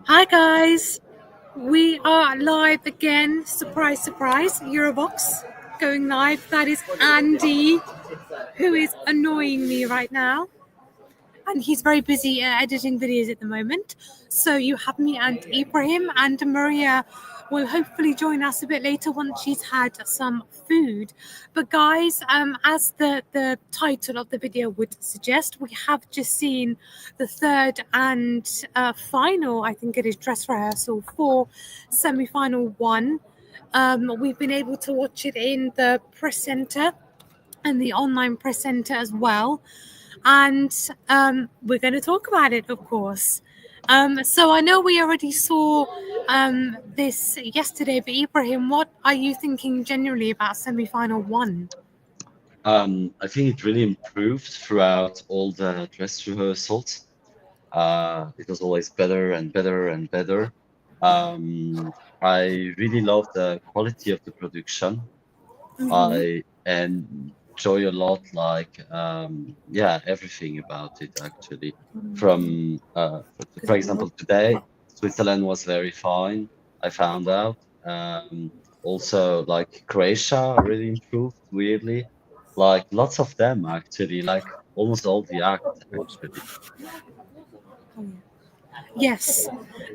Hi guys, we are live again. Surprise, surprise, Eurobox going live. That is Andy, who is annoying me right now. And he's very busy editing videos at the moment. So you have me and Ibrahim, and Maria will hopefully join us a bit later once she's had some food. But guys, as the title of the video would suggest, we have just seen the third and final, I think it is, dress rehearsal for semi-final 1. We've been able to watch it in the press center and the online press center as well. And we're going to talk about it, of course. So I know we already saw this yesterday, but Ibrahim, what are you thinking generally about semi-final 1? I think it really improved throughout all the dress rehearsals. It was always better and better and better. I really love the quality of the production. I enjoy a lot, everything about it actually. From, for example, today, Switzerland was very fine, I found out. Also, like Croatia really improved weirdly. Like lots of them actually, like almost all the acts actually. Yes.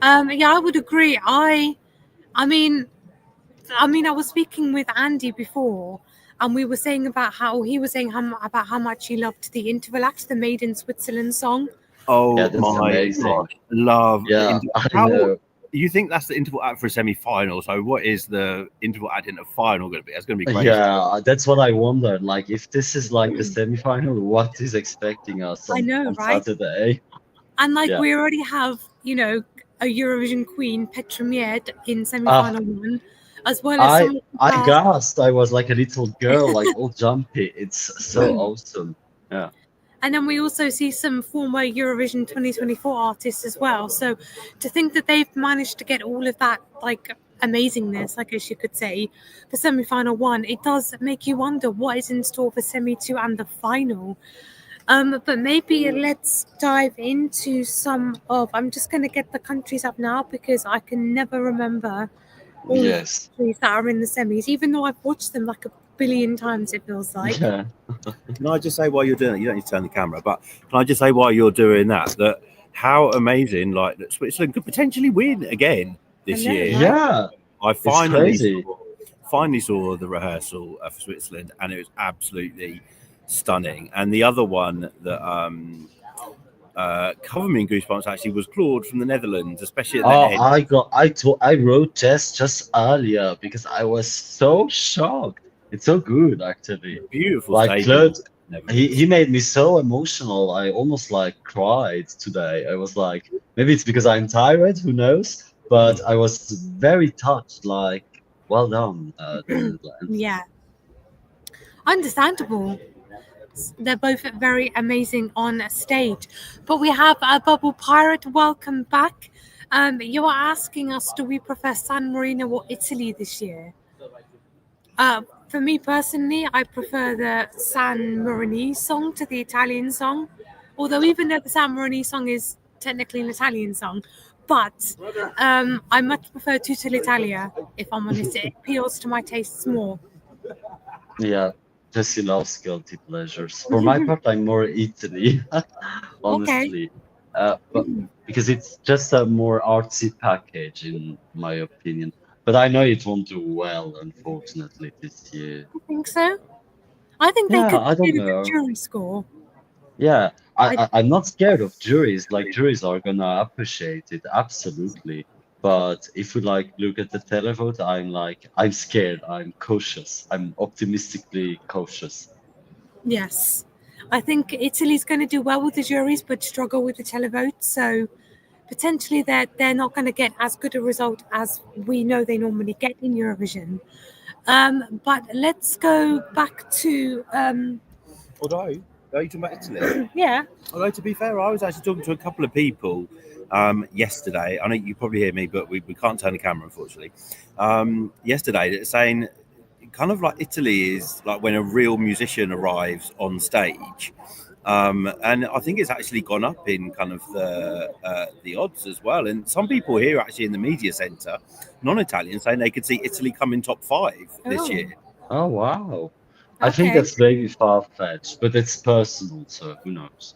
Yeah, I would agree. I mean, I was speaking with Andy before, and we were saying about how he was saying about how much he loved the interval act, the Made in Switzerland song. Oh Yeah, that's my amazing. God. Love the Yeah, interval. I know. You think that's the interval act for a semi-final? So what is the interval act in the final going to be? That's going to be crazy. Yeah, that's what I wondered. Like, if this is like the semi-final, what is expecting us I know, on right? Saturday? And like Yeah. we already have, a Eurovision queen, Petra Mied, in semi-final 1, as well as some. I gasped. I was like a little girl, like all jumpy. It's so awesome. Yeah. And then we also see some former Eurovision 2024 artists as well. So to think that they've managed to get all of that, like, amazingness, I guess you could say, for semi-final 1, it does make you wonder what is in store for semi-2 and the final. But maybe let's dive into some of. I'm just going to get the countries up now because I can never remember all the countries that are in the semis, even though I've watched them like a billion times, it feels like. Yeah. Can I just say while you're doing it, you don't need to turn the camera, but can I just say while you're doing that how amazing, like, that Switzerland could potentially win again this year. Yeah. I finally saw the rehearsal for Switzerland, and it was absolutely stunning. And the other one that covered me in goosebumps actually was Claude from the Netherlands, especially at the end. I wrote just earlier because I was so shocked. It's so good actually. Beautiful. Like Claude, he made me so emotional. I almost like cried today. I was like, maybe it's because I'm tired, who knows? But I was very touched. Like, well done, the Netherlands. Yeah, understandable. They're both very amazing on stage. But we have a Bubble Pirate. Welcome back. You are asking us, do we prefer San Marino or Italy this year? For me personally, I prefer the San Marino song to the Italian song. Although even though the San Marino song is technically an Italian song, but I much prefer Tutta l'Italia, if I'm honest. It appeals to my tastes more. Yeah. Jessie loves guilty pleasures. For my part, I'm more Italy, honestly. But because it's just a more artsy package, in my opinion. But I know it won't do well, unfortunately, this year. I think so. I think they could do a good jury score. Yeah, I'm not scared of juries. Like, juries are gonna appreciate it, absolutely. But if we like look at the televote, I'm scared. I'm cautious. I'm optimistically cautious. Yes. I think Italy's going to do well with the juries, but struggle with the televote. So potentially they're not going to get as good a result as we know they normally get in Eurovision. But let's go back to. Although, are you talking about Italy? Yeah. Although, to be fair, I was actually talking to a couple of people yesterday. I know you probably hear me, but we can't turn the camera, unfortunately. Yesterday, that saying kind of like Italy is like when a real musician arrives on stage, And I think it's actually gone up in kind of the odds as well. And some people here actually in the media centre, non-Italian, saying they could see Italy come in top 5 this Oh. year. Oh wow. I think Okay. that's maybe far-fetched, but it's personal, so who knows?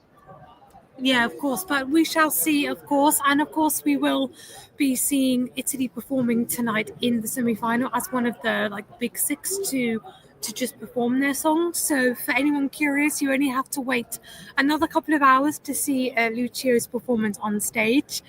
Yeah, of course, but we shall see, of course, and of course we will be seeing Italy performing tonight in the semi-final as one of the big 6 to just perform their songs. So for anyone curious, you only have to wait another couple of hours to see Lucio's performance on stage.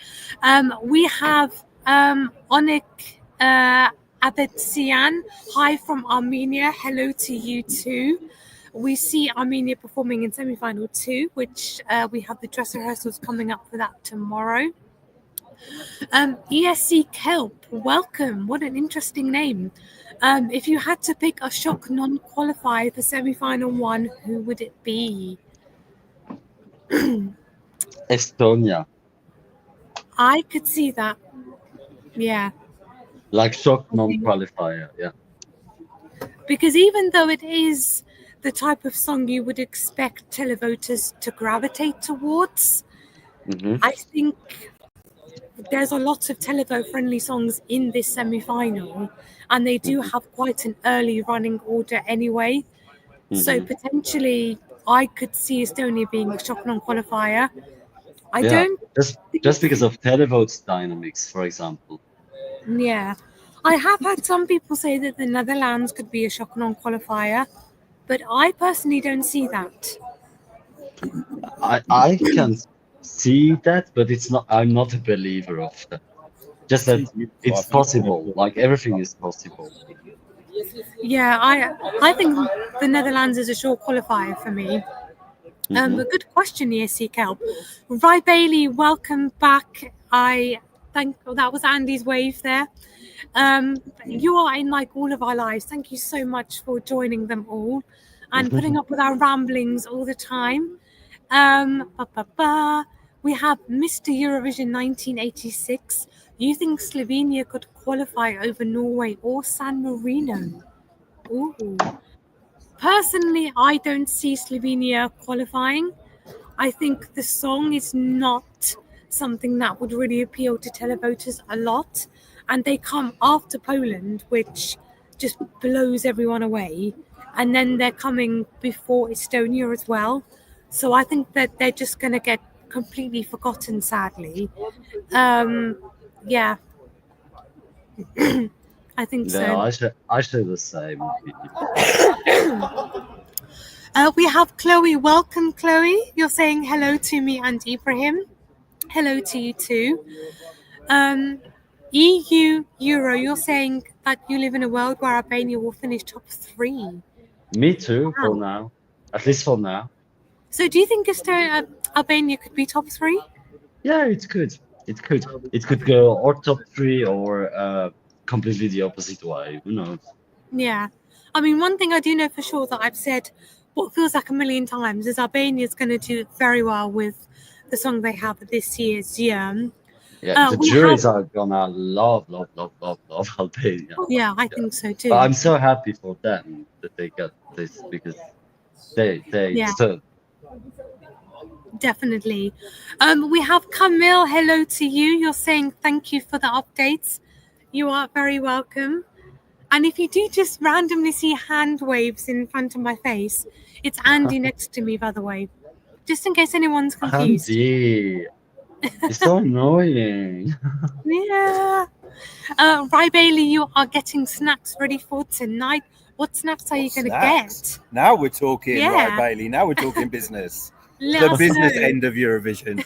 We have Onik Abetsian, hi from Armenia, hello to you too. We see Armenia performing in semi-final 2, which we have the dress rehearsals coming up for that tomorrow. ESC Kelp, welcome. What an interesting name. If you had to pick a shock non-qualifier for semi-final 1, who would it be? Estonia. I could see that. Yeah. Like shock non-qualifier, yeah. Because even though it is the type of song you would expect televoters to gravitate towards, I think there's a lot of televote-friendly songs in this semi-final, and they do have quite an early running order anyway. So potentially, I could see Estonia being a shock non-qualifier. I don't. Just because of televote's dynamics, for example. Yeah, I have heard some people say that the Netherlands could be a shock non-qualifier, but I personally don't see that. I can see that, but it's not. I'm not a believer of that. Just that it's possible. Like everything is possible. Yeah, I think the Netherlands is a sure qualifier for me. A good question, ESC Kelp. Ry Bailey, welcome back. I think that was Andy's wave there. You are in all of our lives. Thank you so much for joining them all and putting up with our ramblings all the time. We have Mr. Eurovision 1986. You think Slovenia could qualify over Norway or San Marino? Ooh. Personally, I don't see Slovenia qualifying. I think the song is not something that would really appeal to televoters a lot. And they come after Poland, which just blows everyone away. And then they're coming before Estonia as well. So I think that they're just going to get completely forgotten, sadly. Yeah. I think so. I say the same. We have Chloe. Welcome, Chloe. You're saying hello to me and Ibrahim. Hello to you too. EU Euro, you're saying that you live in a world where Albania will finish top 3. Me too, for now. At least for now. So do you think Albania could be top 3? Yeah, it could. It could. It could go or top 3 or completely the opposite way. Who knows? Yeah. I mean, one thing I do know for sure that I've said what feels like a million times is Albania's going to do very well with the song they have this year's year. Yeah, the juries are gonna love Albania. Yeah, I think so too. But I'm so happy for them that they got this because they deserve. Definitely. We have Camille. Hello to you. You're saying thank you for the updates. You are very welcome. And if you do just randomly see hand waves in front of my face, it's Andy next to me, by the way. Just in case anyone's confused. Andy. It's so annoying. Yeah. Ry Bailey, you are getting snacks ready for tonight. What snacks are you going to get? Now we're talking, Ry Bailey. Now we're talking business. The business end of Eurovision.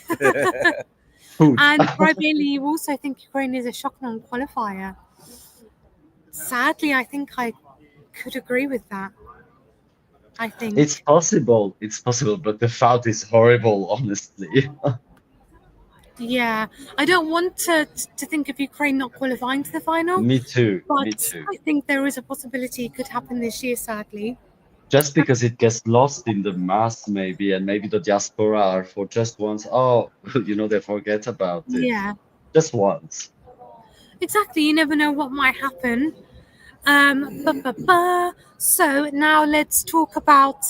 And Ry Bailey, you also think Ukraine is a shock non-qualifier. Sadly, I think I could agree with that. I think it's possible, but the foul is horrible, honestly. Yeah, I don't want to think of Ukraine not qualifying to the final. Me too. But me too. I think there is a possibility it could happen this year, sadly. Just because it gets lost in the mass, maybe, and maybe the diaspora are for just once. Oh, they forget about it. Yeah. Just once. Exactly. You never know what might happen. So now let's talk about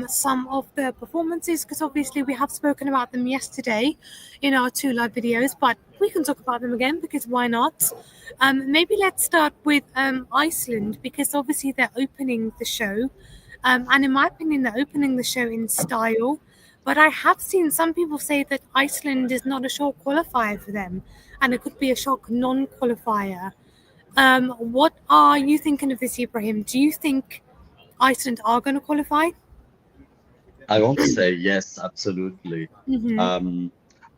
some of the performances, because obviously we have spoken about them yesterday in our 2 live videos, but we can talk about them again because why not? Maybe let's start with Iceland, because obviously they're opening the show. And in my opinion, they're opening the show in style. But I have seen some people say that Iceland is not a shock qualifier for them, and it could be a shock non-qualifier. What are you thinking of this, Ibrahim? Do you think Iceland are going to qualify? I want to say yes, absolutely. Mm-hmm.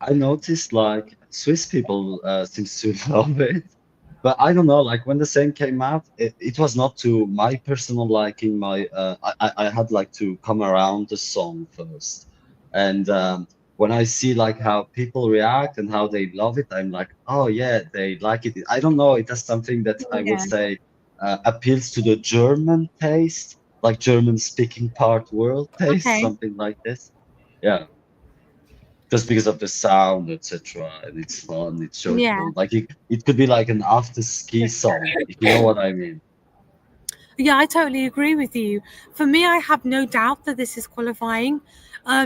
I noticed like Swiss people seems to love it, but I don't know. Like when the song came out, it was not to my personal liking. I had like to come around the song first, and when I see like how people react and how they love it, I'm like, oh yeah, they like it. I don't know. It has something that I would Yeah. say appeals to the German taste, like German speaking part world taste, Okay. something like this. Yeah, just because of the sound, etc. And it's fun, it's Yeah. joyful. Like it could be like an after ski song, if you know what I mean. Yeah, I totally agree with you. For me, I have no doubt that this is qualifying.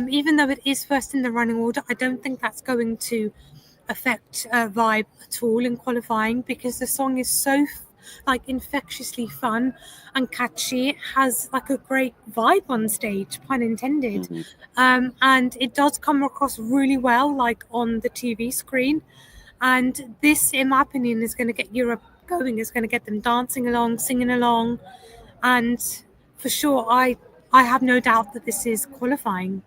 Even though it is first in the running order, I don't think that's going to affect vibe at all in qualifying, because the song is so like infectiously fun and catchy. It has like a great vibe on stage, pun intended. Mhm. And it does come across really well, like on the TV screen. And this, in my opinion, is going to get Europe going. It's going to get them dancing along, singing along, and for sure, I have no doubt that this is qualifying.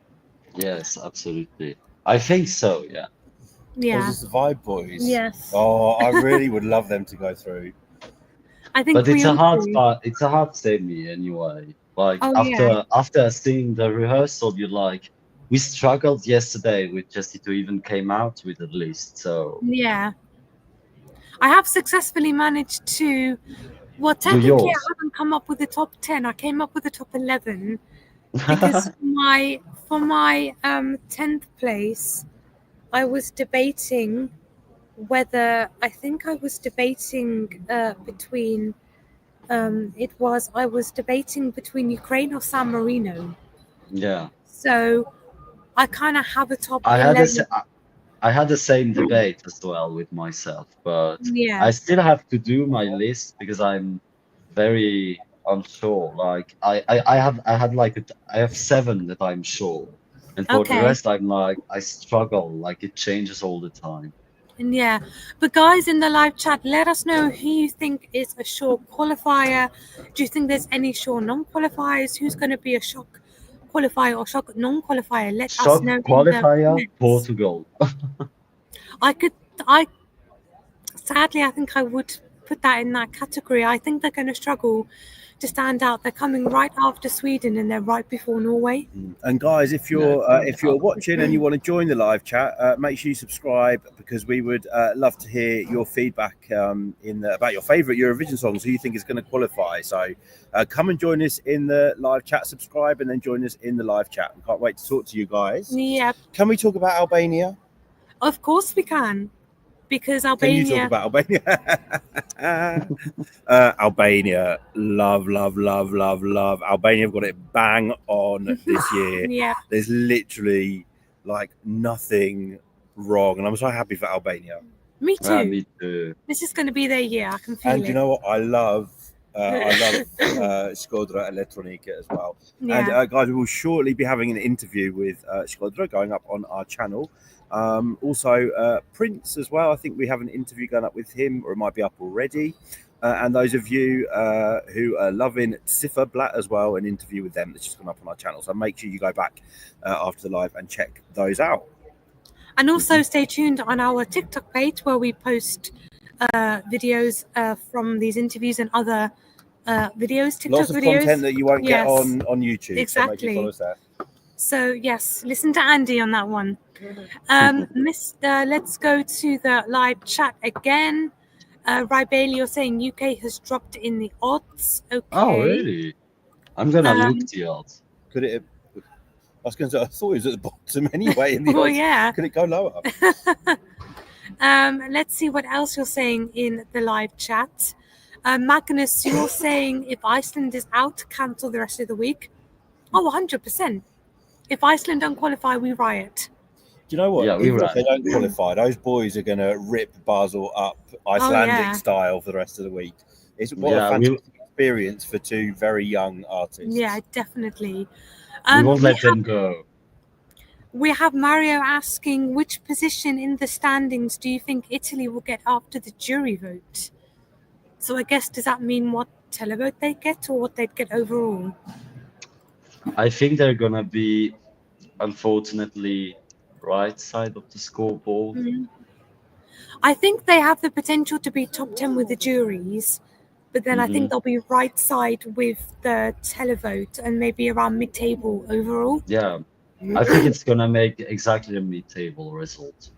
Yes, absolutely. I think so, yeah. Yeah. Those are the Vibe Boys. Yes. Oh, I really would love them to go through. I think But we it's a all hard do. part, it's a hard semi anyway. Like Oh yeah. after seeing the rehearsal, you're like, we struggled yesterday with Jessie to even came out with a list. So Yeah. I have successfully managed to. Well, do technically, I yours. haven't come up with the top 10. I came up with the top 11 because for my 10th place, I was debating whether I think I was debating between I was debating between Ukraine or San Marino. Yeah. So I kind of have a top I had a 11. s- I had the same debate as well with myself, but Yeah. I still have to do my list because I'm very unsure. Like I had like I have 7 that I'm sure, and for the Okay. rest I'm like I struggle. Like it changes all the time. And yeah. But guys in the live chat, let us know who you think is a sure qualifier. Do you think there's any sure non-qualifiers? Who's going to be a shock qualifier or shock non-qualifier? Let us Shock know in the qualifier, comments. Portugal. I sadly, I think I would put that in that category. I think they're going to struggle to stand out. They're coming right after Sweden and they're right before Norway. And guys, if Yeah, you're watching and you want to join the live chat, make sure you subscribe, because we would love to hear your feedback about your favourite Eurovision songs, who you think is going to qualify. So come and join us in the live chat, subscribe, and then join us in the live chat. We can't wait to talk to you guys. Yeah, Can we talk about Albania? of course we can, because Can you talk Albania. about Albania? Albania, love. Albania have got it bang on this year. Yeah, There's literally like nothing wrong, and I'm so happy for Albania. me too. me too. This is going to be their year. I can feel And it. you know what? I love Skodra Electronica as well. Yeah. And guys, we will shortly be having an interview with Skodra going up on our channel. Also, Prince as well. I think we have an interview going up with him, or it might be up already. And those of you who are loving Zifferblatt as well, an interview with them that's just gone up on our channel. So make sure you go back after the live and check those out. And also stay tuned on our TikTok page, where we post videos from these interviews and other videos, TikTok Lots of videos. content that you won't get Yes. on YouTube. Exactly. So make sure you follow us there. So yes, listen to Andy on that one. Let's go to the live chat again. Bailey, you're saying UK has dropped in the odds. Okay. Oh really? I'm gonna look the odds. Could it? I was going to say, I thought it was at the bottom anyway. In the Well, odds. yeah. Could it go lower? Let's see what else you're saying in the live chat. Magnus, you're saying if Iceland is out, cancel the rest of the week. Oh, 100%. If Iceland don't qualify, we riot. Do you know what? Yeah, we Even if they riot. don't qualify, those boys are going to rip Basel up Icelandic yeah. style for the rest of the week. It's what a Yeah, fantastic experience for two very young artists. Yeah, definitely. we won't let them go. We have Mario asking, which position in the standings do you think Italy will get after the jury vote? So I guess, does that mean what televote they get or what they'd get overall? I think they're gonna be, unfortunately, right side of the scoreboard. I think they have the potential to be top 10 with the juries, but then I think they'll be right side with the televote and maybe around mid-table overall. Yeah, I think it's gonna make exactly a mid-table result.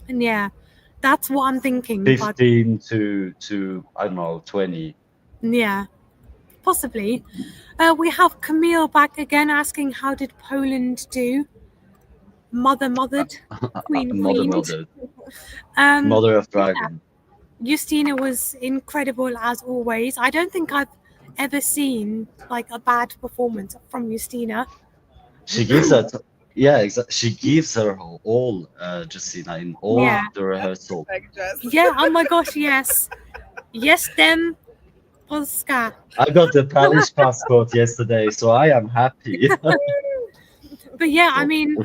And yeah, that's what I'm thinking. 15 to I don't know, 20. Yeah, possibly. We have Camille back again asking, how did Poland do? Mothered, queen. Mother of Dragon. Justina was incredible as always. I don't think I've ever seen like a bad performance from Justina. She gives her, she gives her all, Justina, in all the rehearsal. Yeah, oh my gosh, yes. Yes, them, Polska. I got the Polish passport yesterday, so I am happy. But yeah, I mean,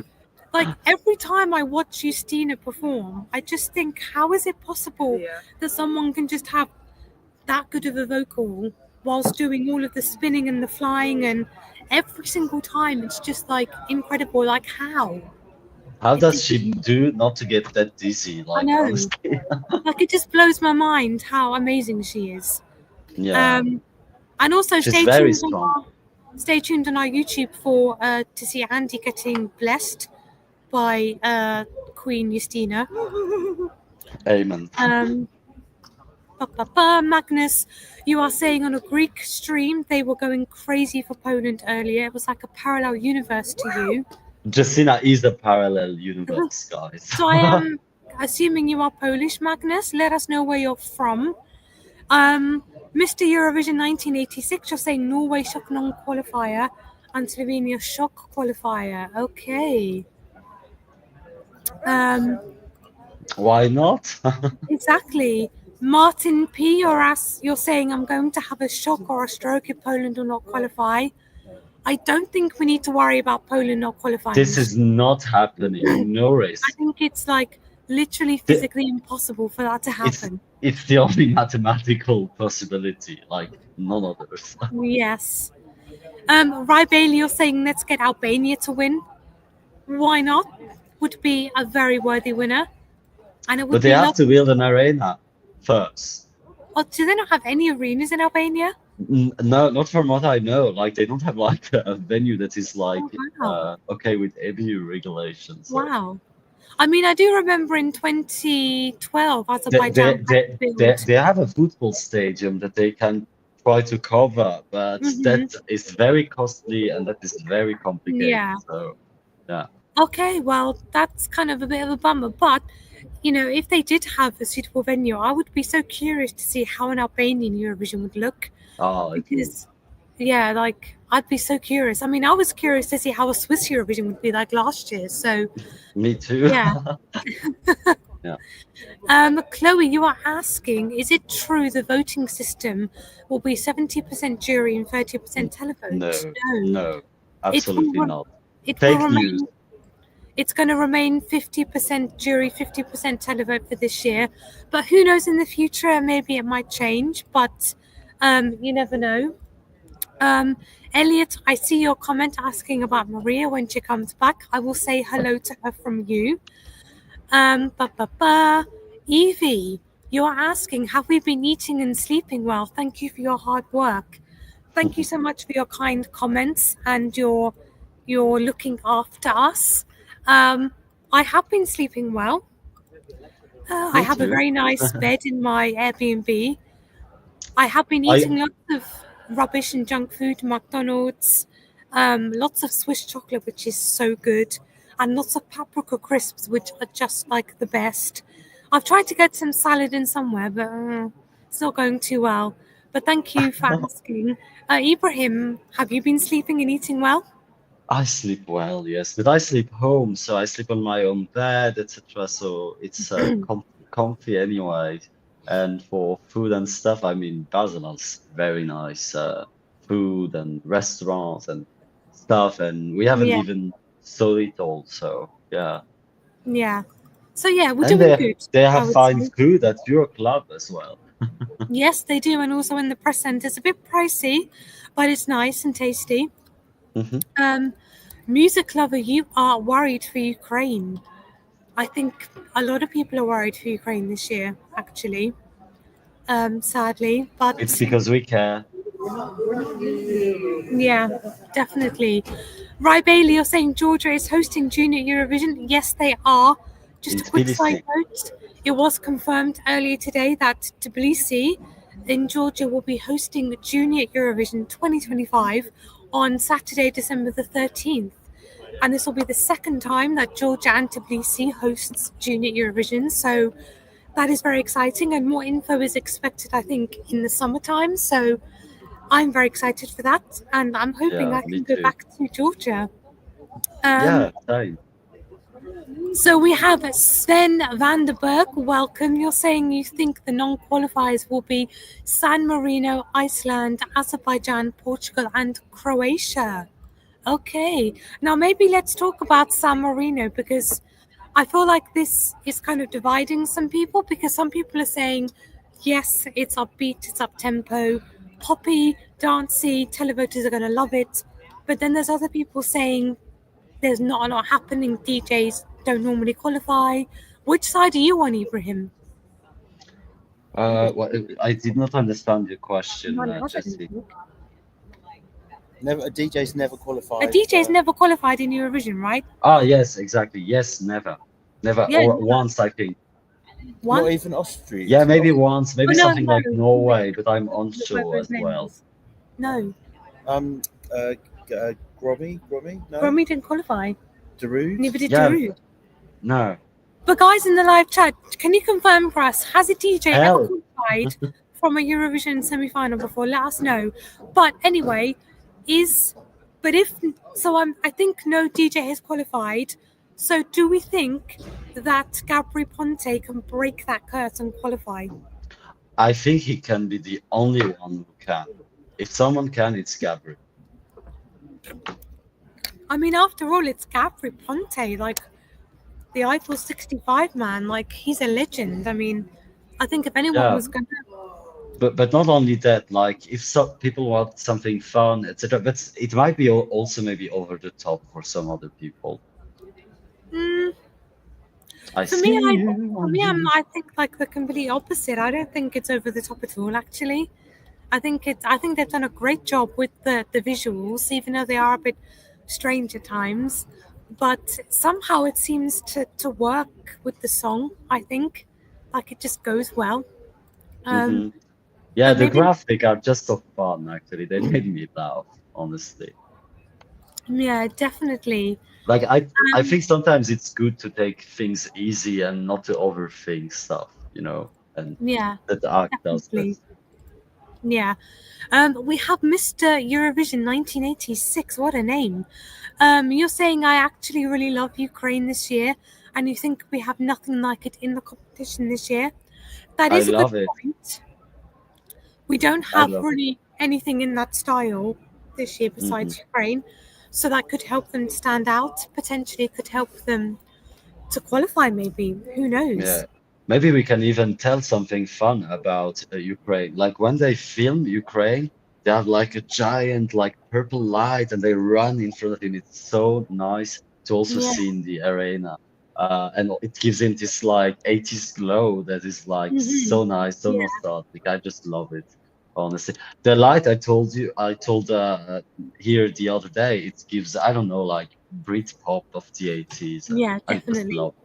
like every time I watch Justina perform, I just think, how is it possible that someone can just have that good of a vocal whilst doing all of the spinning and the flying, and every single time it's just like incredible. Like how? How does she do not to get that dizzy? Like, I know. honestly. Like it just blows my mind how amazing she is. Yeah. And also She's very stay tuned on our YouTube for to see Andy getting blessed by Queen Justina. Amen. Magnus, you are saying on a Greek stream they were going crazy for Poland earlier. It was like a parallel universe to you. Justina is a parallel universe, guys. So I am assuming you are Polish, Magnus. Let us know where you're from. Mr. Eurovision 1986, you're saying Norway shock non-qualifier and Slovenia shock qualifier. Okay. Why not? Exactly. Martin P, you're saying I'm going to have a shock or a stroke if Poland will not qualify. I don't think we need to worry about Poland not qualifying. This is not happening. No race. I think it's like literally physically impossible for that to happen. It's the only mathematical possibility, like none others. Yes. Rai Bailey, you're saying let's get Albania to win. Why not? Would be a very worthy winner. And it would But they have to build an arena first. Oh, do they not have any arenas in Albania? No, not from what I know. Like they don't have like a venue that is like okay with EBU regulations. Wow. I mean, I do remember in 2012, Azerbaijan they have a football stadium that they can try to cover, but that is very costly and that is very complicated. Yeah. So, yeah. Okay, well, that's kind of a bit of a bummer, but you know, if they did have a suitable venue, I would be so curious to see how an Albanian Eurovision would look. Oh, because yeah, like I'd be so curious. I mean, I was curious to see how a Swiss Eurovision would be like last year. So me too. Yeah. Yeah. Chloe, you are asking, is it true the voting system will be 70% jury and 30% televote? No, absolutely not. Fake news. It's going to remain 50% jury, 50% televote for this year. But who knows in the future? Maybe it might change, but you never know. Elliot, I see your comment asking about Maria when she comes back. I will say hello to her from you. Evie, you're asking, have we been eating and sleeping well? Thank you for your hard work. Thank you so much for your kind comments and your looking after us. I have been sleeping well. I have a very nice bed in my Airbnb. I have been eating lots of rubbish and junk food, McDonald's, lots of Swiss chocolate, which is so good, and lots of paprika crisps, which are just like the best. I've tried to get some salad in somewhere, but it's not going too well. But thank you for asking. Ibrahim, have you been sleeping and eating well? I sleep well, yes, but I sleep home, so I sleep on my own bed, etc. So it's comfy anyway. And for food and stuff, I mean, Basel has very nice food and restaurants and stuff, and we haven't Yeah, even saw it all. So yeah, yeah. So yeah, we're and doing good, they I have would fine say. food at your club as well. Yes, they do, and also in the press centre. It's a bit pricey, but it's nice and tasty. Hmm. Music lover, you are worried for Ukraine. I think a lot of people are worried for Ukraine this year, actually, sadly. It's But because we care. yeah, definitely. Right, Bailey, you're saying Georgia is hosting Junior Eurovision? Yes, they are. Just In a quick side Tbilisi. note, it was confirmed earlier today that Tbilisi in Georgia will be hosting Junior Eurovision 2025 on Saturday, December the 13th. And this will be the second time that Georgia and Tbilisi hosts Junior Eurovision. So that is very exciting, and more info is expected, I think, in the summertime. So I'm very excited for that, and I'm hoping Yeah, I me can go too. back to Georgia. Yeah, same. So we have Sven Vanderberg. Welcome. You're saying you think the non-qualifiers will be San Marino, Iceland, Azerbaijan, Portugal, and Croatia. Okay. Now maybe let's talk about San Marino, because I feel like this is kind of dividing some people, because some people are saying, yes, it's upbeat, it's up tempo, poppy, dancey, televoters are going to love it. But then there's other people saying there's not a lot happening, DJs don't normally qualify. Which side are you on, Ibrahim? Well, I did not understand your question, Jesse. Never a DJ's never A qualified. DJ's never qualified in Eurovision, right? Ah, yes, exactly. Yes, never. Never. Yeah, Or once, I think. one. Not even Austria. Yeah, maybe once, maybe Oh, no, something like no. Norway, but I'm Whatever unsure his as name well. was. No, Gromy? No. Romy didn't qualify. Darude? Neither did Yeah, Darude. no. But guys in the live chat, can you confirm for us, has a DJ ever Hell. qualified from a Eurovision semi-final before? Let us know. But anyway, I think no DJ has qualified. So do we think that Gabri Ponte can break that curse and qualify? I think he can be the only one who can. If someone can, it's Gabriel. I mean, after all, it's Gabri Ponte, like the Eiffel 65 man. Like, he's a legend. I mean, I think if anyone Yeah. was going to... But not only that, like if some people want something fun, etc. But it might be also maybe over the top for some other people. I think like the complete opposite. I don't think it's over the top at all, actually. I think they've done a great job with the visuals, even though they are a bit strange at times. But somehow it seems to work with the song, I think. Like, it just goes well. Yeah, the maybe... graphic are just so fun, actually. They made me laugh, honestly. Yeah, definitely. Like I think sometimes it's good to take things easy and not to overthink stuff, and Yeah, that act does definitely. that. Yeah. We have Mr. Eurovision 1986. What a name. You're saying I actually really love Ukraine this year, and you think we have nothing like it in the competition this year. That is a good point. We don't have really anything in that style this year besides Ukraine, so that could help them stand out. Potentially could help them to qualify, maybe. Who knows? Yeah. Maybe we can even tell something fun about Ukraine. Like when they film Ukraine, they have like a giant like purple light and they run in front of him. It's so nice to also see in the arena. And it gives him this like 80s glow that is like so nice, so nostalgic. I just love it, honestly. The light I told here the other day, it gives, I don't know, like Britpop of the 80s. Yeah, I just definitely. love it.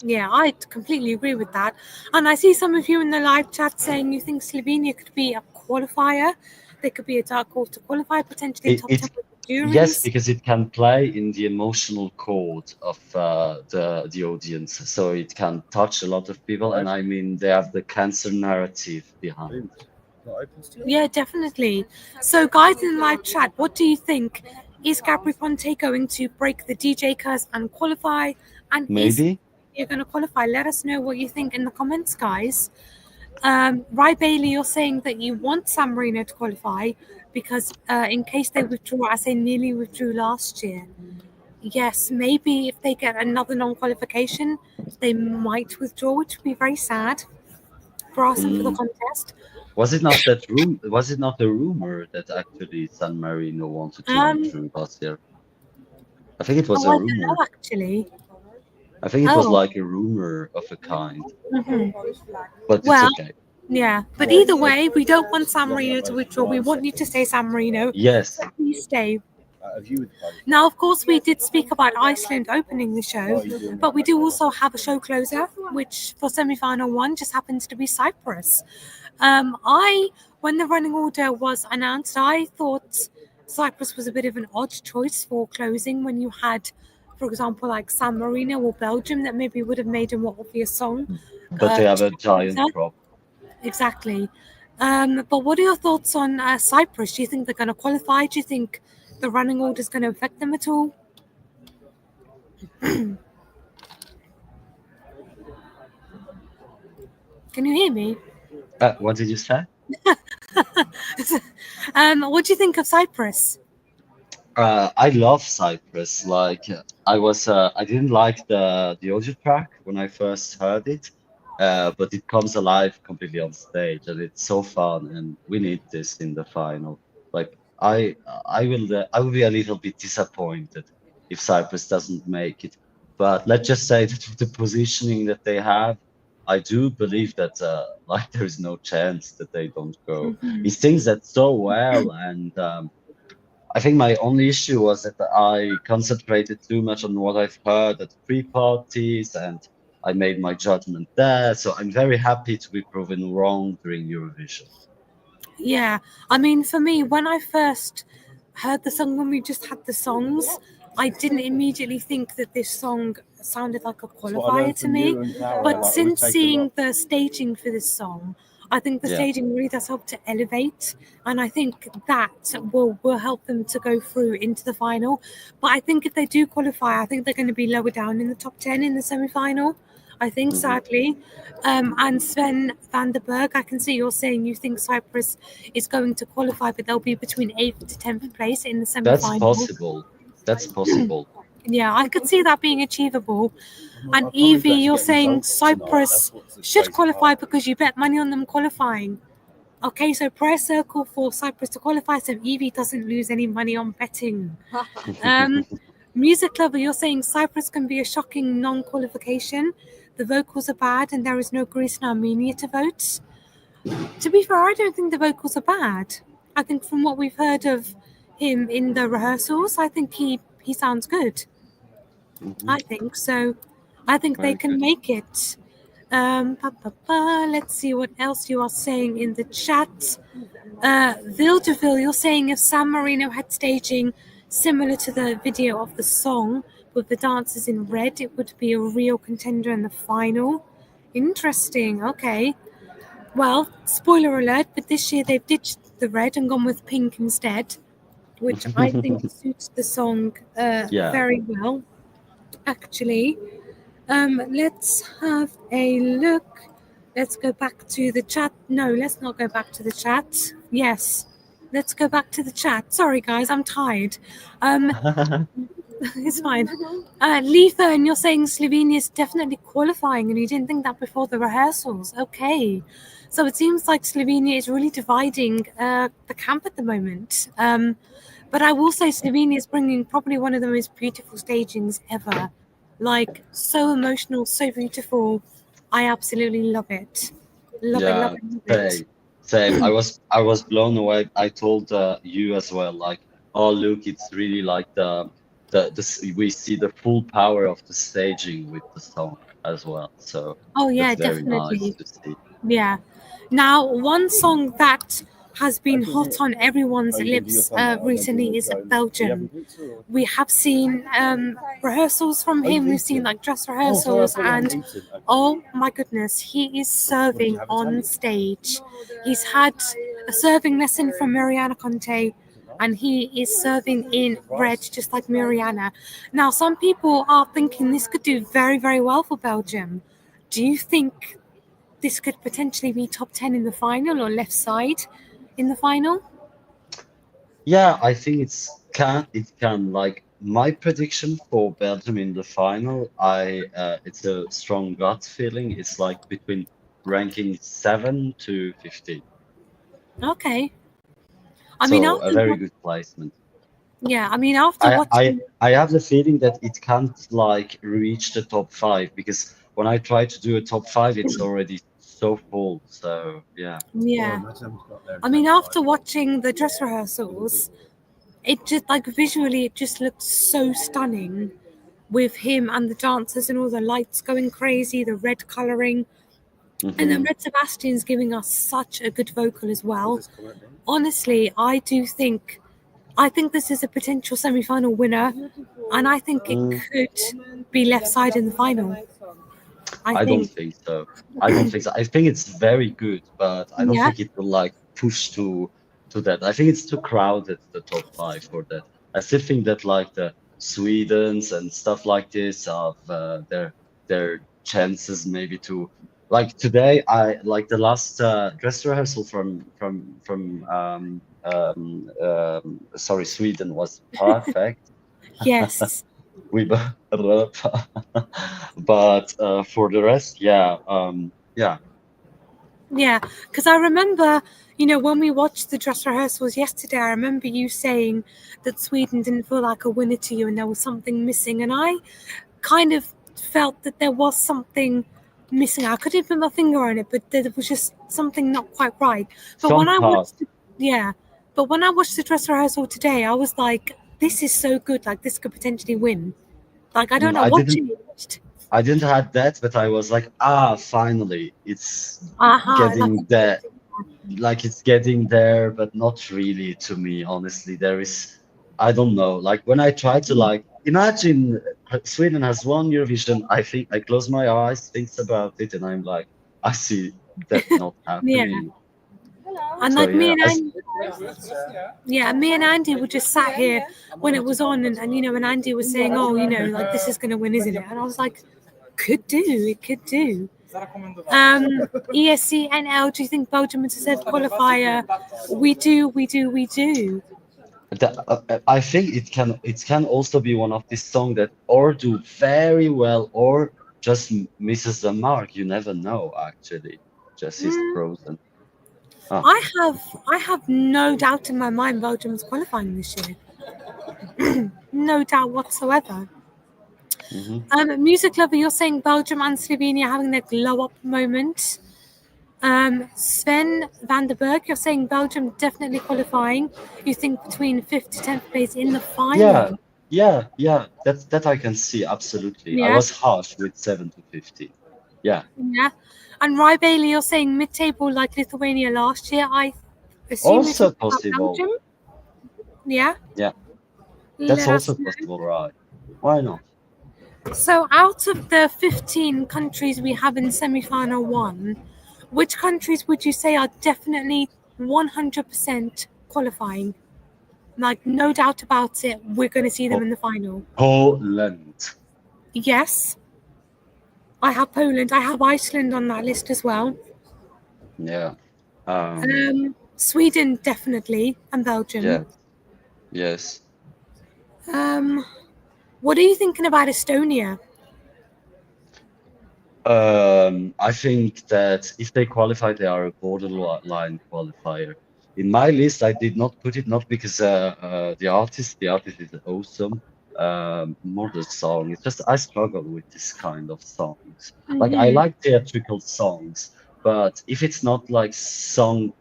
Yeah, I completely agree with that. And I see some of you in the live chat saying you think Slovenia could be a qualifier. They could be a dark horse to qualify, potentially top 10 with the juries. Yes, because it can play in the emotional chord of the audience. So it can touch a lot of people. And I mean, they have the cancer narrative behind. not open still? Yeah, definitely. So, guys in the live chat, what do you think? Is Gabri Ponte going to break the DJ curse and qualify? And is Maybe. you're going to qualify? Let us know what you think in the comments, guys. Ry Bailey, you're saying that you want San Marino to qualify because in case they withdraw, as they nearly withdrew last year. Yes, maybe if they get another non-qualification, they might withdraw, which would be very sad for us and for the contest. Was it not that room? Was it not a rumor that actually San Marino wanted to withdraw last year? I think it was I a don't rumor. know, actually. I think it was like a rumor of a kind. But it's Well, okay. yeah, but either way, we don't want San Marino to withdraw. We want you to stay San Marino. Yes. Please stay. Now, of course, we did speak about Iceland opening the show, but we do also have a show closer, which for semi-final one just happens to be Cyprus. When the running order was announced, I thought Cyprus was a bit of an odd choice for closing when you had, for example, like San Marino or Belgium that maybe would have made a more obvious song. But they have a giant crop. Exactly. But what are your thoughts on Cyprus? Do you think they're going to qualify? Do you think the running order is going to affect them at all? Can you hear me? What did you say? What do you think of Cyprus? I love Cyprus. Like I didn't like the audio track when I first heard it, but it comes alive completely on stage, and it's so fun. And we need this in the final. Like I will be a little bit disappointed if Cyprus doesn't make it. But let's just say that with the positioning that they have, I do believe that like there is no chance that they don't go. He sings that so well, and I think my only issue was that I concentrated too much on what I've heard at pre-parties, and I made my judgment there. So I'm very happy to be proven wrong during Eurovision. Yeah, I mean, for me, when I first heard the song, when we just had the songs, I didn't immediately think that this song sounded like a qualifier to me. But since seeing the staging for this song, I think the staging really does help to elevate, and I think that will help them to go through into the final. But I think if they do qualify, I think they're going to be lower down in the top 10 in the semi-final. I think, sadly. And Sven van der Berg, I can see you're saying you think Cyprus is going to qualify, but they'll be between 8th to 10th place in the semi-final. That's possible. That's possible. Yeah, I could see that being achievable. And Evie, you're saying Cyprus should qualify because you bet money on them qualifying. Okay, so prayer circle for Cyprus to qualify so Evie doesn't lose any money on betting. Music Lover, you're saying Cyprus can be a shocking non-qualification. The vocals are bad and there is no Greece and Armenia to vote. To be fair, I don't think the vocals are bad. I think from what we've heard of him in the rehearsals, I think he sounds good. I think so. I think they can make it. Let's see what else you are saying in the chat. Vildeville, you're saying if San Marino had staging similar to the video of the song with the dancers in red, it would be a real contender in the final. Interesting. Okay. Well, spoiler alert, but this year they've ditched the red and gone with pink instead, which I think suits the song very well, actually. Let's have a look. Let's go back to the chat. No, let's not go back to the chat. Yes, let's go back to the chat. Sorry, guys, I'm tired. It's fine. Lee Fern, you're saying Slovenia is definitely qualifying and you didn't think that before the rehearsals. Okay. So it seems like Slovenia is really dividing the camp at the moment. But I will say Slovenia is bringing probably one of the most beautiful stagings ever. Like, so emotional, so beautiful. I absolutely love it. Love it. Same. I was blown away. I told you as well, like, oh look, it's really like we see the full power of the staging with the song as well. So yeah, very definitely. nice to see. Yeah. Now, one song that has been hot on everyone's lips recently is Belgium. We have seen rehearsals from him. We've seen like dress rehearsals, and oh my goodness, he is serving on stage. He's had a serving lesson from Mariana Conte, and he is serving in red just like Mariana. Now, some people are thinking this could do very, very well for Belgium. Do you think this could potentially be top 10 in the final or left side in the final? Yeah, I think it can like my prediction for Belgium in the final, it's a strong gut feeling. It's like between ranking 7 to 15. Okay. I mean, So a after very good placement. yeah, I mean, after I I watching, I have the feeling that it can't like reach the top 5 because when I try to do a top 5, it's already so full. So yeah. yeah, I mean, after watching the dress rehearsals, it just like visually, it just looks so stunning with him and the dancers and all the lights going crazy, the red coloring, and then Hmm. Red Sebastian's giving us such a good vocal as well. Honestly, I think this is a potential semi-final winner, and I think it could be left side in the final. I I don't think, think so. I don't think so. I think it's very good, but I don't yeah, think it will like push to that. I think it's too crowded, the top 5 for that. I still think that like the Sweden's and stuff like this of their chances maybe to like today. I like the last dress rehearsal from sorry, Sweden was perfect. yes. We but for the rest, yeah, yeah. Yeah, because I remember, when we watched the dress rehearsals yesterday, I remember you saying that Sweden didn't feel like a winner to you and there was something missing. And I kind of felt that there was something missing. I couldn't put my finger on it, but there was just something not quite right. But when Some I part. watched, yeah, but when I watched the dress rehearsal today, I was like, this is so good. Like, this could potentially win. Like, I don't know I what didn't changed. I didn't have that, but I was like, finally, it's Aha, like, getting there. Like it's getting there, but not really to me, honestly. There is, I don't know. Like when I try to like imagine Sweden has won Eurovision, I think I close my eyes, thinks about it, and I'm like, I see that not yeah. happening. And So like yeah, me and Andy were just sat here when it was on, and and Andy was saying, "Oh, like this is going to win, isn't it?" And I was like, it could do. ESC NL, do you think Belgium is a safe qualifier? We do, we do, we do. I think it can also be one of these songs that or do very well or just misses the mark. You never know, actually. Just is frozen. Ah. I have no doubt in my mind Belgium's qualifying this year. No doubt whatsoever. Mhm. Music lover, you're saying Belgium and Slovenia having their glow up moment. Sven van der Berg, you're saying Belgium definitely qualifying. You think between 5th to 10th place in the Yeah, final? yeah. That I can see absolutely. I Yeah, was harsh with 7 to 15. Yeah. yeah. And Rai Bailey, you're saying mid-table like Lithuania last year. I assume you're Also talking about possible. Belgium. Yeah, Yeah, that's let also us know. possible, right? Why not? So, out of the 15 countries we have in semi-final one, which countries would you say are definitely 100% qualifying? Like, no doubt about it, we're going to see them Po- in the final. Poland. Yes, I have Poland. I have Iceland on that list as well. Yeah. Um, Sweden, definitely, and Belgium. yes, yes. Um, what are you thinking about Estonia? I think that if they qualify, they are a borderline qualifier. In my list, I did not put it not because the artist is awesome. More the song. It's just I struggle with this kind of songs. Like I Mm-hmm. like theatrical songs, but if it's not like sung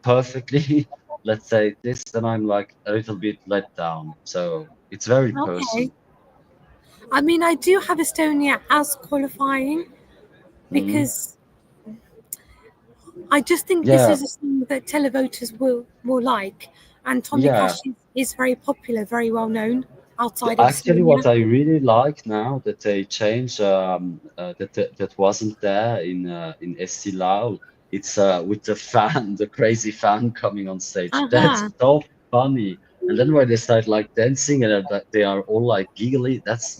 perfectly, let's say this, then I'm like a little bit let down. So it's very Okay. personal. I mean, I do have Estonia as qualifying Mhm. because I just think this Yeah, is a song that televoters will like, and Tommy yeah. Cash is very popular, very well known outside of Actually, what Estonia. I really like now that they changed that wasn't there in SC Laul it's with the fan, the crazy fan coming on stage. That's Uh-huh. so funny. And then when they start like dancing and they are all like giggly, that's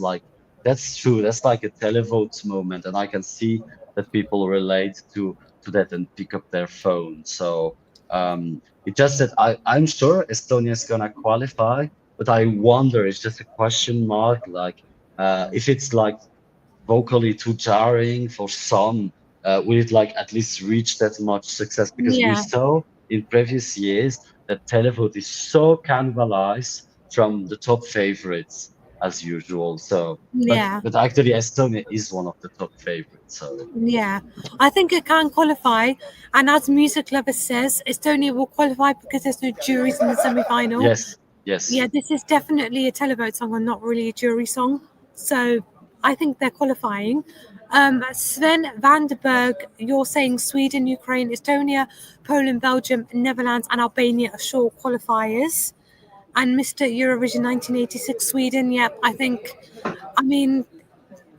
true. That's like a televote moment, and I can see that people relate to that and pick up their phone. So it's just that I'm sure Estonia is gonna qualify, but I wonder, it's just a question mark, like if it's like vocally too jarring for some, will it like at least reach that much success? Because we Yeah. saw in previous years that televote is so cannibalized from the top favorites as usual. So, Yeah. but actually Estonia is one of the top favorites. So Yeah. I think it can qualify. And as Music Lover says, Estonia will qualify because there's no juries in the semi-final. yes, yes. Yeah, this is definitely a televote song and not really a jury song. So I think they're qualifying. Sven Vanderberg, you're saying Sweden, Ukraine, Estonia, Poland, Belgium, Netherlands, and Albania are sure qualifiers. And Mr. Eurovision 1986, Sweden, yep, I mean,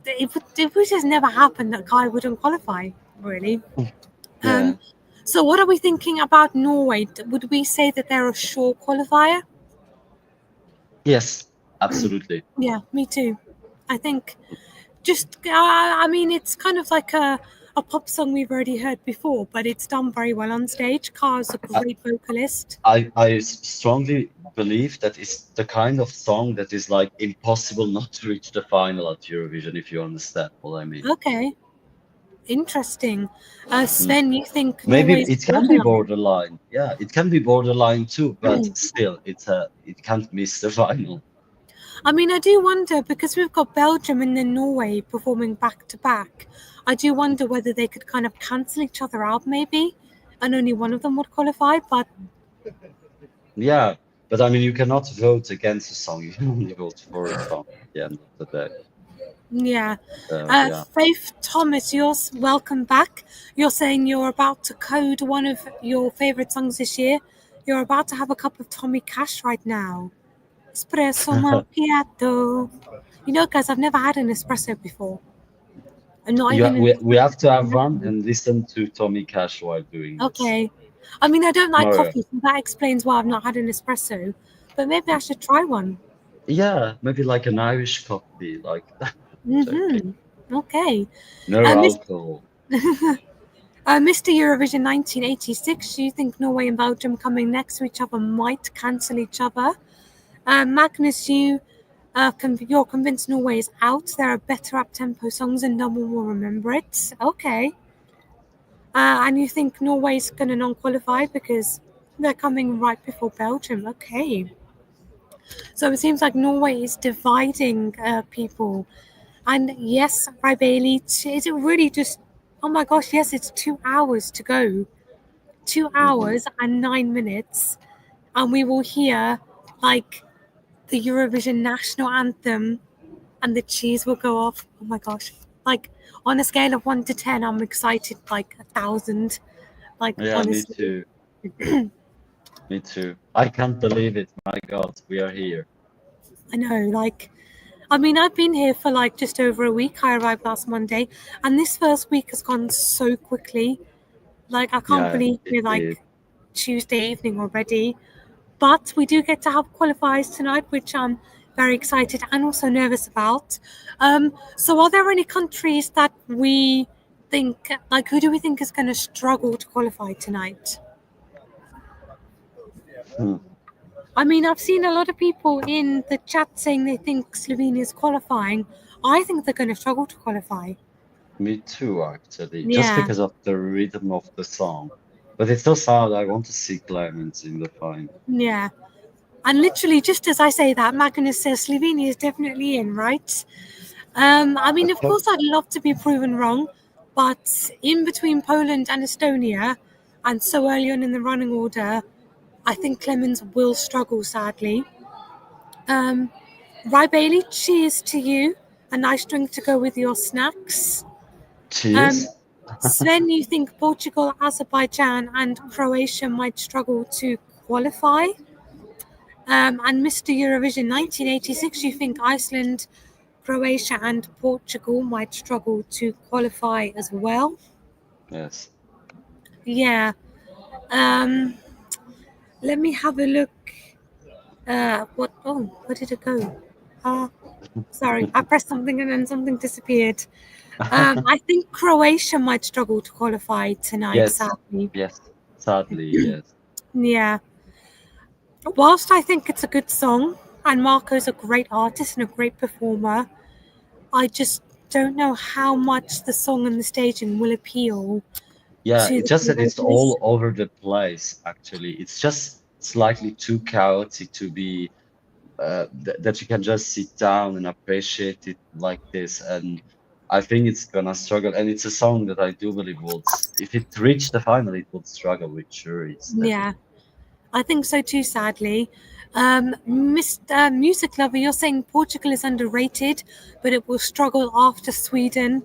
it would just never happen that Kai wouldn't qualify, really. Yeah. So what are we thinking about Norway? Would we say that they're a sure qualifier? Yes, absolutely. Yeah, me too. I think I mean, it's kind of like a pop song we've already heard before, but it's done very well on stage. Car's a great vocalist. I strongly believe that it's the kind of song that is like impossible not to reach the final at Eurovision, if you understand what I mean. Okay, interesting. Mm. Sven, you think Maybe Norway's it can be borderline? borderline. Yeah, it can be borderline too, but still, it can't miss the final. I mean, I do wonder because we've got Belgium and then Norway performing back to back. I do wonder whether they could kind of cancel each other out, maybe, and only one of them would qualify. But Yeah, but I mean, you cannot vote against a song. You can only vote for a song at the end of the day. yeah, Yeah. Faith Thomas, welcome back. You're saying you're about to code one of your favorite songs this year. You're about to have a cup of Tommy Cash right now. Espresso macchiato. You know, guys, I've never had an espresso before. And not even We have to have one and listen to Tommy Cash while doing this. Okay. I mean, I don't like Tomorrow. coffee, so that explains why I've not had an espresso. But maybe I should try one. Yeah, maybe like an Irish coffee, like that. Mm-hmm. Okay. No alcohol. Mr. Eurovision 1986, do you think Norway and Belgium coming next to each other might cancel each other? Magnus, you're convinced Norway is out. There are better up-tempo songs and no one will remember it. Okay. And you think Norway's going to non-qualify because they're coming right before Belgium. Okay. So it seems like Norway is dividing people. And yes, Bailey, is it really just, oh my gosh, yes, it's 2 hours to go. 2 hours and 9 minutes. And we will hear like the Eurovision national anthem and the cheese will go off. Oh my gosh. Like on a scale of 1 to 10, I'm excited like 1,000. Like Yeah, honestly. me too. Me too. I can't believe it. My God, we are here. I know, like, I mean, I've been here for like just over a week. I arrived last Monday, and this first week has gone so quickly. Like, I can't believe we're like Tuesday evening already. But we do get to have qualifiers tonight, which I'm very excited and also nervous about. So, are there any countries that we think, like, who do we think is going to struggle to qualify tonight? I mean, I've seen a lot of people in the chat saying they think Slovenia is qualifying. I think they're going to struggle to qualify. Me too, actually. Yeah. Just because of the rhythm of the song. But it's so sad. I want to see Clemens in the final. Yeah. And literally, just as I say that, Magnus says Slovenia is definitely in, right? I mean, of course, I'd love to be proven wrong, but in between Poland and Estonia, and so early on in the running order, I think Clemens will struggle, sadly. Rai Bailey, cheers to you. A nice drink to go with your snacks. Cheers. Sven, you think Portugal, Azerbaijan, and Croatia might struggle to qualify? And Mr. Eurovision 1986, you think Iceland, Croatia, and Portugal might struggle to qualify as well? Yes. Yeah. Let me have a look. What? Oh, where did it go? Sorry, I pressed something and then something disappeared. I think Croatia might struggle to qualify tonight, Yes, sadly. yes, sadly, yes. Yeah. Whilst I think it's a good song and Marco's a great artist and a great performer, I just don't know how much the song and the staging will appeal Yeah, to it's the just that it's voters. all over the place, actually. It's just slightly too chaotic to be that you can just sit down and appreciate it like this. And I think it's gonna struggle. And it's a song that I do believe would, if it reached the final, it would struggle with juries. Yeah, I think so too, sadly. Mr. Music Lover, you're saying Portugal is underrated, but it will struggle after Sweden.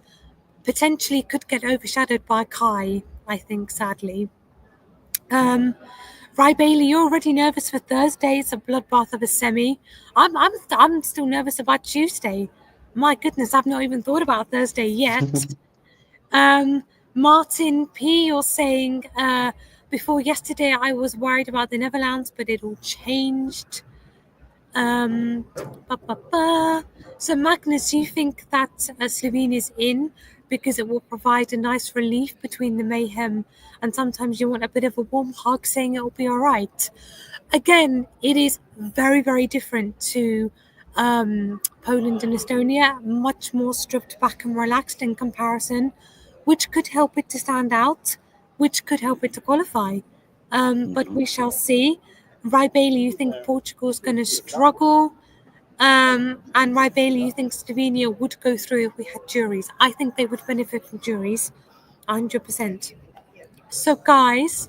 Potentially could get overshadowed by Kai, I think, sadly. Ry Bailey, you're already nervous for Thursday. It's a bloodbath of a semi. I'm still nervous about Tuesday. My goodness, I've not even thought about Thursday yet. Martin P, you're saying before yesterday I was worried about the Netherlands, but it all changed. So Magnus, you think that Slovenia is in because it will provide a nice relief between the mayhem, and sometimes you want a bit of a warm hug saying it will be all right. Again, it is very, very different to Poland and Estonia, much more stripped back and relaxed in comparison, which could help it to stand out, which could help it to qualify. But we shall see. Ry Bailey, you think Portugal's going to struggle? And Ry Bailey, you think Slovenia would go through if we had juries? I think they would benefit from juries, 100%. So, guys,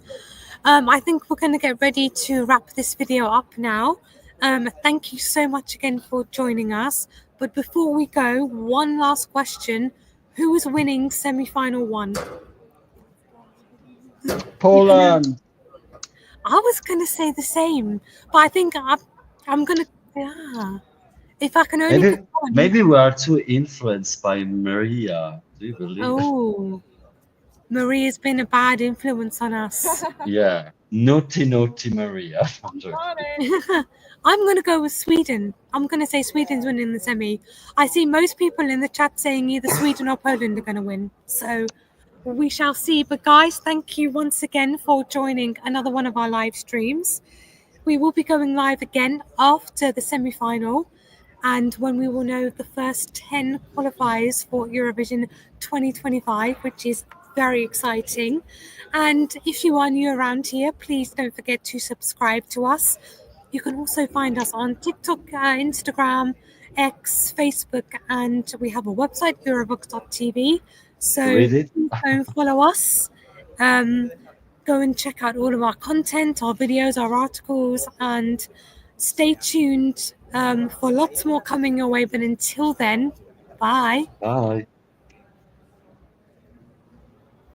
I think we're going to get ready to wrap this video up now. Thank you so much again for joining us. But before we go, one last question. Who is winning semi-final 1? Poland. I was going to say the same, but I think I'm going to... Yeah. If I can only pick one. Maybe we are too influenced by Maria. Do you believe? Oh, Maria's been a bad influence on us. Yeah, naughty Maria. I'm going to go with Sweden. I'm going to say Sweden's winning the semi. I see most people in the chat saying either Sweden or Poland are going to win. So we shall see. But guys, thank you once again for joining another one of our live streams. We will be going live again after the semi-final, and when we will know the first 10 qualifiers for Eurovision 2025, which is very exciting. And if you are new around here, please don't forget to subscribe to us. You can also find us on TikTok, Instagram, X, Facebook, and we have a website, eurovoox.tv. So please go follow us. Go and check out all of our content, our videos, our articles, and stay tuned for lots more coming your way. But until then, bye. Bye.